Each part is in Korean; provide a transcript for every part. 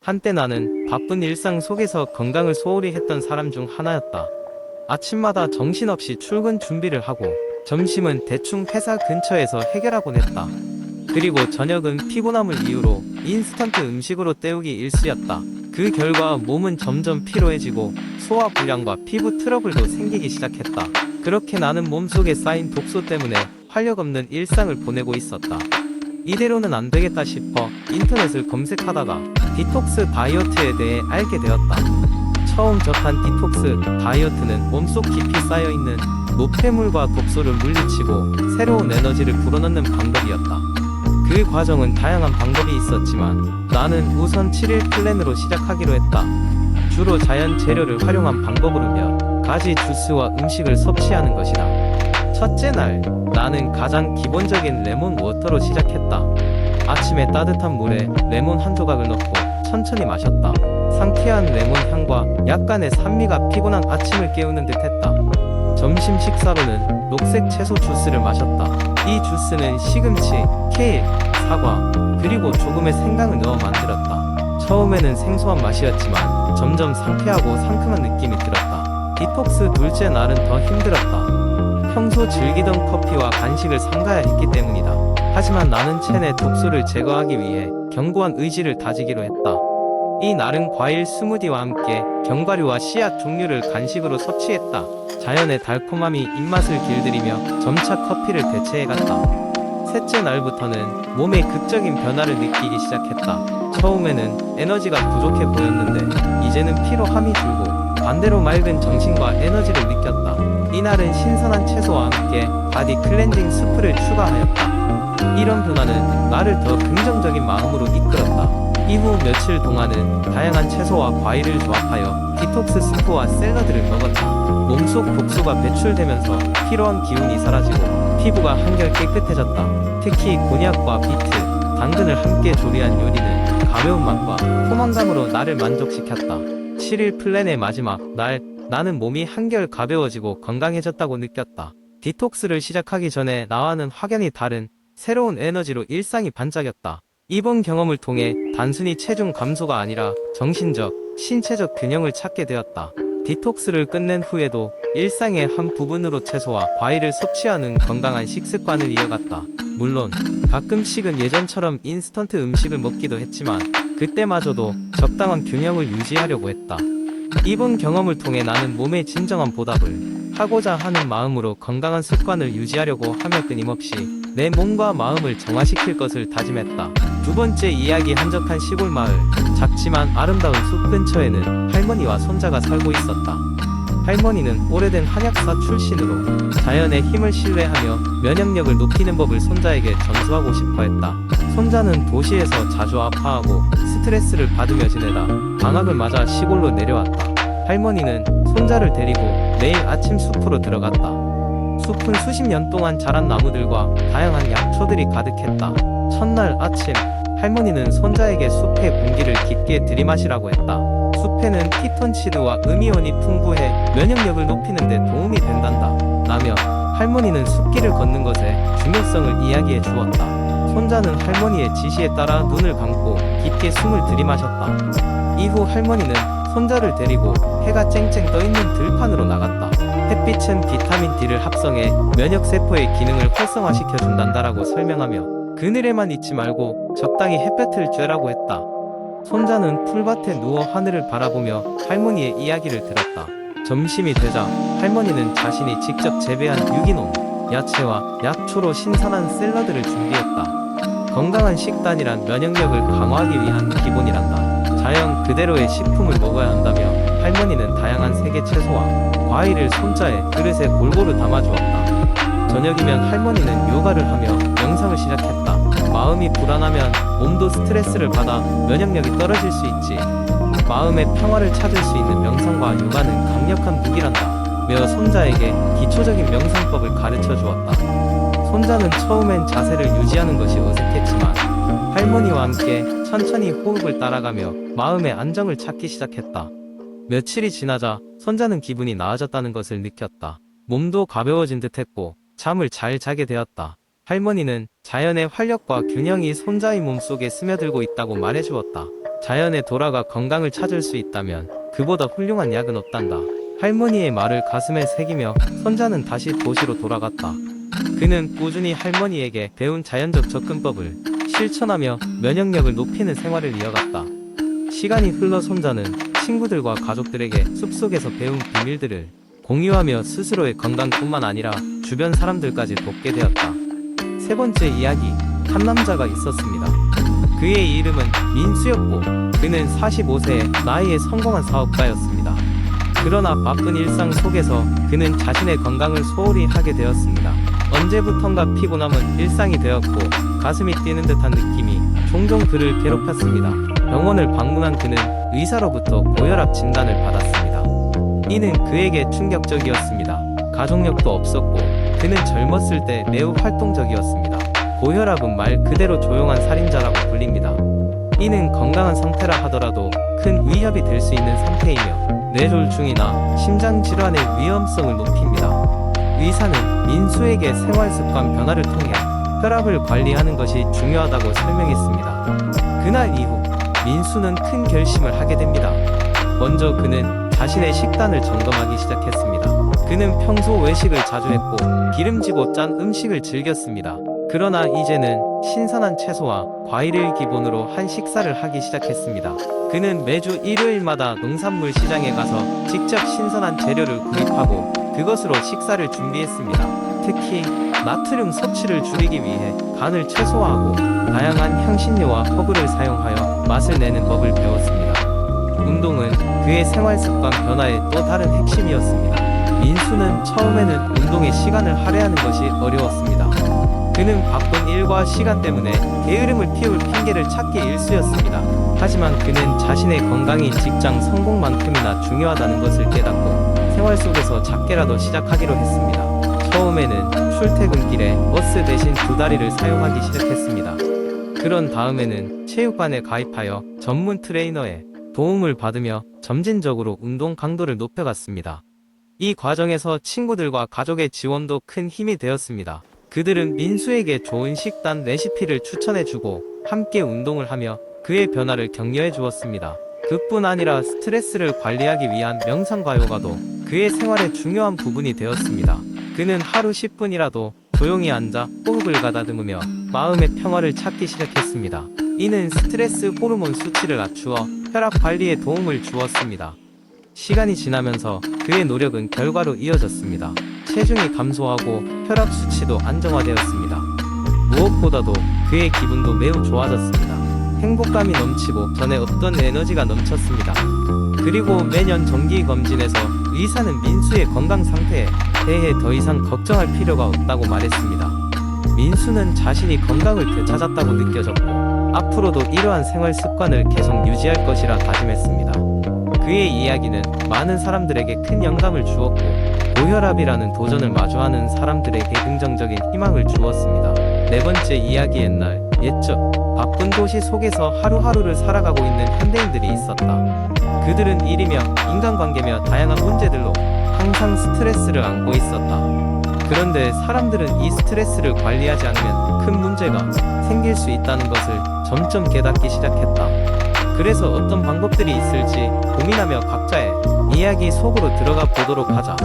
한때 나는 바쁜 일상 속에서 건강을 소홀히 했던 사람 중 하나였다. 아침마다 정신없이 출근 준비를 하고 점심은 대충 회사 근처에서 해결하곤 했다. 그리고 저녁은 피곤함을 이유로 인스턴트 음식으로 때우기 일쑤였다. 그 결과 몸은 점점 피로해지고 소화불량과 피부 트러블도 생기기 시작했다. 그렇게 나는 몸속에 쌓인 독소 때문에 활력 없는 일상을 보내고 있었다. 이대로는 안 되겠다 싶어 인터넷을 검색하다가 디톡스 다이어트에 대해 알게 되었다. 처음 접한 디톡스 다이어트는 몸속 깊이 쌓여있는 노폐물과 독소를 물리치고 새로운 에너지를 불어넣는 방법이었다. 그 과정은 다양한 방법이 있었지만 나는 우선 7일 플랜으로 시작하기로 했다. 주로 자연 재료를 활용한 방법으로 몇 가지 주스와 음식을 섭취하는 것이다. 첫째 날, 나는 가장 기본적인 레몬 워터로 시작했다. 아침에 따뜻한 물에 레몬 한 조각을 넣고 천천히 마셨다. 상쾌한 레몬 향과 약간의 산미가 피곤한 아침을 깨우는 듯했다. 점심 식사로는 녹색 채소 주스를 마셨다. 이 주스는 시금치, 케일, 사과, 그리고 조금의 생강을 넣어 만들었다. 처음에는 생소한 맛이었지만 점점 상쾌하고 상큼한 느낌이 들었다. 디톡스 둘째 날은 더 힘들었다. 평소 즐기던 커피와 간식을 삼가야 했기 때문이다. 하지만 나는 체내 독소를 제거하기 위해 견고한 의지를 다지기로 했다. 이 날은 과일 스무디와 함께 견과류와 씨앗 종류를 간식으로 섭취했다. 자연의 달콤함이 입맛을 길들이며 점차 커피를 대체해갔다. 셋째 날부터는 몸에 극적인 변화를 느끼기 시작했다. 처음에는 에너지가 부족해 보였는데 이제는 피로함이 줄고 반대로 맑은 정신과 에너지를 느꼈다. 이날은 신선한 채소와 함께 바디 클렌징 스프를 추가하였다. 이런 변화는 나를 더 긍정적인 마음으로 이끌었다. 이후 며칠 동안은 다양한 채소와 과일을 조합하여 디톡스 스프와 샐러드를 먹었다. 몸속 독소가 배출되면서 피로한 기운이 사라지고 피부가 한결 깨끗해졌다. 특히 곤약과 비트, 당근을 함께 조리한 요리는 가벼운 맛과 포만감으로 나를 만족시켰다. 7일 플랜의 마지막 날, 나는 몸이 한결 가벼워지고 건강해졌다고 느꼈다. 디톡스를 시작하기 전에 나와는 확연히 다른 새로운 에너지로 일상이 반짝였다. 이번 경험을 통해 단순히 체중 감소가 아니라 정신적, 신체적 균형을 찾게 되었다. 디톡스를 끝낸 후에도 일상의 한 부분으로 채소와 과일을 섭취하는 건강한 식습관을 이어갔다. 물론 가끔씩은 예전처럼 인스턴트 음식을 먹기도 했지만 그때마저도 적당한 균형을 유지하려고 했다. 이번 경험을 통해 나는 몸에 진정한 보답을 하고자 하는 마음으로 건강한 습관을 유지하려고 하며 끊임없이 내 몸과 마음을 정화시킬 것을 다짐했다. 두 번째 이야기. 한적한 시골 마을. 작지만 아름다운 숲 근처에는 할머니와 손자가 살고 있었다. 할머니는 오래된 한약사 출신으로 자연의 힘을 신뢰하며 면역력을 높이는 법을 손자에게 전수하고 싶어 했다. 손자는 도시에서 자주 아파하고 스트레스를 받으며 지내다 방학을 맞아 시골로 내려왔다. 할머니는 손자를 데리고 매일 아침 숲으로 들어갔다. 숲은 수십 년 동안 자란 나무들과 다양한 약초들이 가득했다. 첫날 아침, 할머니는 손자에게 숲의 공기를 깊게 들이마시라고 했다. 숲에는 피톤치드와 음이온이 풍부해 면역력을 높이는 데 도움이 된단다 라며 할머니는 숲길을 걷는 것의 중요성을 이야기해 주었다. 손자는 할머니의 지시에 따라 눈을 감고 깊게 숨을 들이마셨다. 이후 할머니는 손자를 데리고 해가 쨍쨍 떠있는 들판으로 나갔다. 햇빛은 비타민 D를 합성해 면역세포의 기능을 활성화시켜 준단다라고 설명하며 그늘에만 있지 말고 적당히 햇볕을 쬐라고 했다. 손자는 풀밭에 누워 하늘을 바라보며 할머니의 이야기를 들었다. 점심이 되자 할머니는 자신이 직접 재배한 유기농 야채와 약초로 신선한 샐러드를 준비했다. 건강한 식단이란 면역력을 강화하기 위한 기본이란다. 자연 그대로의 식품을 먹어야 한다며 할머니는 다양한 색의 채소와 과일을 손자의 그릇에 골고루 담아주었다. 저녁이면 할머니는 요가를 하며 명상을 시작했다. 마음이 불안하면 몸도 스트레스를 받아 면역력이 떨어질 수 있지. 마음의 평화를 찾을 수 있는 명상과 요가는 강력한 무기란다 며 손자에게 기초적인 명상법을 가르쳐 주었다. 손자는 처음엔 자세를 유지하는 것이 어색했지만 할머니와 함께 천천히 호흡을 따라가며 마음의 안정을 찾기 시작했다. 며칠이 지나자 손자는 기분이 나아졌다는 것을 느꼈다. 몸도 가벼워진 듯했고 잠을 잘 자게 되었다. 할머니는 자연의 활력과 균형이 손자의 몸속에 스며들고 있다고 말해주었다. 자연에 돌아가 건강을 찾을 수 있다면 그보다 훌륭한 약은 없단다. 할머니의 말을 가슴에 새기며 손자는 다시 도시로 돌아갔다. 그는 꾸준히 할머니에게 배운 자연적 접근법을 실천하며 면역력을 높이는 생활을 이어갔다. 시간이 흘러 손자는 친구들과 가족들에게 숲속에서 배운 비밀들을 공유하며 스스로의 건강뿐만 아니라 주변 사람들까지 돕게 되었다. 세 번째 이야기, 한 남자가 있었습니다. 그의 이름은 민수였고 그는 45세의 나이에 성공한 사업가였습니다. 그러나 바쁜 일상 속에서 그는 자신의 건강을 소홀히 하게 되었습니다. 언제부턴가 피곤함은 일상이 되었고 가슴이 뛰는 듯한 느낌이 종종 그를 괴롭혔습니다. 병원을 방문한 그는 의사로부터 고혈압 진단을 받았습니다. 이는 그에게 충격적이었습니다. 가족력도 없었고 그는 젊었을 때 매우 활동적이었습니다. 고혈압은 말 그대로 조용한 살인자라고 불립니다. 이는 건강한 상태라 하더라도 큰 위협이 될 수 있는 상태이며 뇌졸중이나 심장질환의 위험성을 높입니다. 의사는 민수에게 생활습관 변화를 통해 혈압을 관리하는 것이 중요하다고 설명했습니다. 그날 이후 민수는 큰 결심을 하게 됩니다. 먼저 그는 자신의 식단을 점검하기 시작했습니다. 그는 평소 외식을 자주 했고 기름지고 짠 음식을 즐겼습니다. 그러나 이제는 신선한 채소와 과일을 기본으로 한 식사를 하기 시작했습니다. 그는 매주 일요일마다 농산물 시장에 가서 직접 신선한 재료를 구입하고 그것으로 식사를 준비했습니다. 특히 나트륨 섭취를 줄이기 위해 간을 최소화하고 다양한 향신료와 허브를 사용하여 맛을 내는 법을 배웠습니다. 운동은 그의 생활습관 변화의 또 다른 핵심이었습니다. 민수는 처음에는 운동에 시간을 할애하는 것이 어려웠습니다. 그는 바쁜 일과 시간 때문에 게으름을 피울 핑계를 찾기 일쑤였습니다. 하지만 그는 자신의 건강이 직장 성공만큼이나 중요하다는 것을 깨닫고 생활 속에서 작게라도 시작하기로 했습니다. 처음에는 출퇴근길에 버스 대신 두 다리를 사용하기 시작했습니다. 그런 다음에는 체육관에 가입하여 전문 트레이너의 도움을 받으며 점진적으로 운동 강도를 높여갔습니다. 이 과정에서 친구들과 가족의 지원도 큰 힘이 되었습니다. 그들은 민수에게 좋은 식단 레시피를 추천해주고 함께 운동을 하며 그의 변화를 격려해 주었습니다. 그뿐 아니라 스트레스를 관리하기 위한 명상과요가도 그의 생활의 중요한 부분이 되었습니다. 그는 하루 10분이라도 조용히 앉아 호흡을 가다듬으며 마음의 평화를 찾기 시작했습니다. 이는 스트레스 호르몬 수치를 낮추어 혈압 관리에 도움을 주었습니다. 시간이 지나면서 그의 노력은 결과로 이어졌습니다. 체중이 감소하고 혈압 수치도 안정화되었습니다. 무엇보다도 그의 기분도 매우 좋아졌습니다. 행복감이 넘치고 전에 없던 에너지가 넘쳤습니다. 그리고 매년 정기검진에서 의사는 민수의 건강 상태에 대해 더 이상 걱정할 필요가 없다고 말했습니다. 민수는 자신이 건강을 되찾았다고 느껴졌고 앞으로도 이러한 생활 습관을 계속 유지할 것이라 다짐했습니다. 그의 이야기는 많은 사람들에게 큰 영감을 주었고 고혈압이라는 도전을 마주하는 사람들에게 긍정적인 희망을 주었습니다. 네 번째 이야기, 옛날 옛적 바쁜 도시 속에서 하루하루를 살아가고 있는 현대인들이 있었다. 그들은 일이며 인간관계며 다양한 문제들로 항상 스트레스를 안고 있었다. 그런데 사람들은 이 스트레스를 관리하지 않으면 큰 문제가 생길 수 있다는 것을 점점 깨닫기 시작했다. 그래서 어떤 방법들이 있을지 고민하며 각자의 이야기 속으로 들어가 보도록 하자.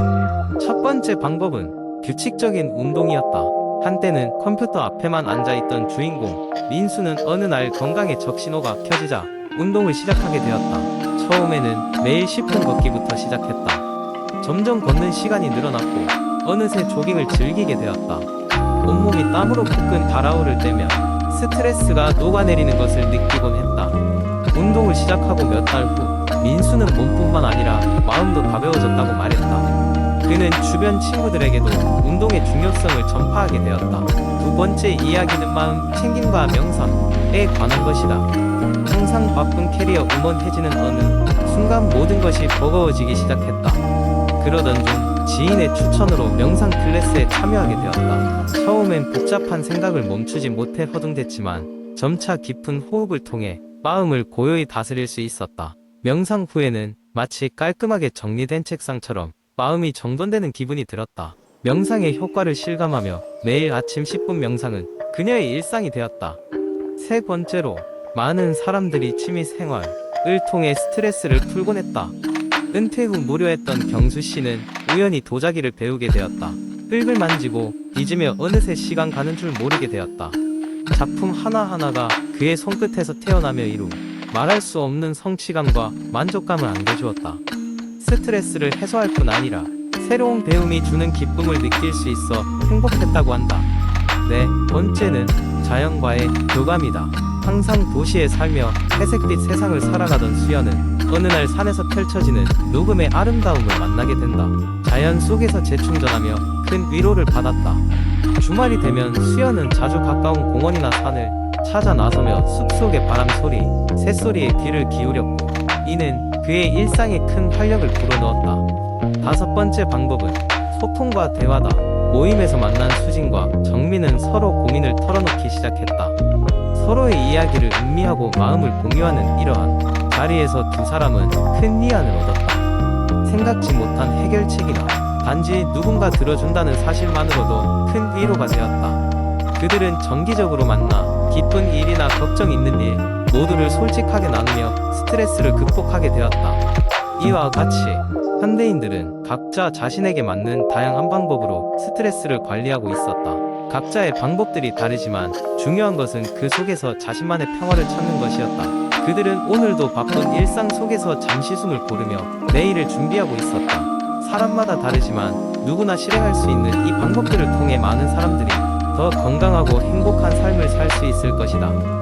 첫 번째 방법은 규칙적인 운동이었다. 한때는 컴퓨터 앞에만 앉아있던 주인공 민수는 어느 날 건강의 적신호가 켜지자 운동을 시작하게 되었다. 처음에는 매일 10분 걷기부터 시작했다. 점점 걷는 시간이 늘어났고 어느새 조깅을 즐기게 되었다. 온몸이 땀으로 푸끈 달아오를 때면 스트레스가 녹아내리는 것을 느끼곤 했다. 운동을 시작하고 몇 달 후 민수는 몸뿐만 아니라 마음도 가벼워졌다고 말했다. 그는 주변 친구들에게도 운동의 중요성을 전파하게 되었다. 두 번째 이야기는 마음 챙김과 명상에 관한 것이다. 항상 바쁜 캐리어 우먼해지는 어느 순간 모든 것이 버거워지기 시작했다. 그러던 중 지인의 추천으로 명상 클래스에 참여하게 되었다. 처음엔 복잡한 생각을 멈추지 못해 허둥댔지만 점차 깊은 호흡을 통해 마음을 고요히 다스릴 수 있었다. 명상 후에는 마치 깔끔하게 정리된 책상처럼 마음이 정돈되는 기분이 들었다. 명상의 효과를 실감하며 매일 아침 10분 명상은 그녀의 일상이 되었다. 세 번째로 많은 사람들이 취미 생활을 통해 스트레스를 풀곤 했다. 은퇴 후 무료했던 경수 씨는 우연히 도자기를 배우게 되었다. 흙을 만지고 빚으며 어느새 시간 가는 줄 모르게 되었다. 작품 하나하나가 그의 손끝에서 태어나며 이루 말할 수 없는 성취감과 만족감을 안겨주었다. 스트레스를 해소할 뿐 아니라 새로운 배움이 주는 기쁨을 느낄 수 있어 행복했다고 한다. 네 번째는 자연과의 교감이다. 항상 도시에 살며 회색빛 세상을 살아가던 수연은 어느 날 산에서 펼쳐지는 녹음의 아름다움을 만나게 된다. 자연 속에서 재충전하며 큰 위로를 받았다. 주말이 되면 수연은 자주 가까운 공원이나 산을 찾아 나서며 숲속의 바람소리, 새소리에 귀를 기울였고 이는 그의 일상에 큰 활력을 불어넣었다. 다섯 번째 방법은 소통과 대화다. 모임에서 만난 수진과 정민은 서로 고민을 털어놓기 시작했다. 서로의 이야기를 음미하고 마음을 공유하는 이러한 자리에서 두 사람은 큰 위안을 얻었다. 생각지 못한 해결책이나 단지 누군가 들어준다는 사실만으로도 큰 위로가 되었다. 그들은 정기적으로 만나 기쁜 일이나 걱정 있는 일 모두를 솔직하게 나누며 스트레스를 극복하게 되었다. 이와 같이 현대인들은 각자 자신에게 맞는 다양한 방법으로 스트레스를 관리하고 있었다. 각자의 방법들이 다르지만 중요한 것은 그 속에서 자신만의 평화를 찾는 것이었다. 그들은 오늘도 바쁜 일상 속에서 잠시 숨을 고르며 내일을 준비하고 있었다. 사람마다 다르지만 누구나 실행할 수 있는 이 방법들을 통해 많은 사람들이 더 건강하고 행복한 삶을 살 수 있을 것이다.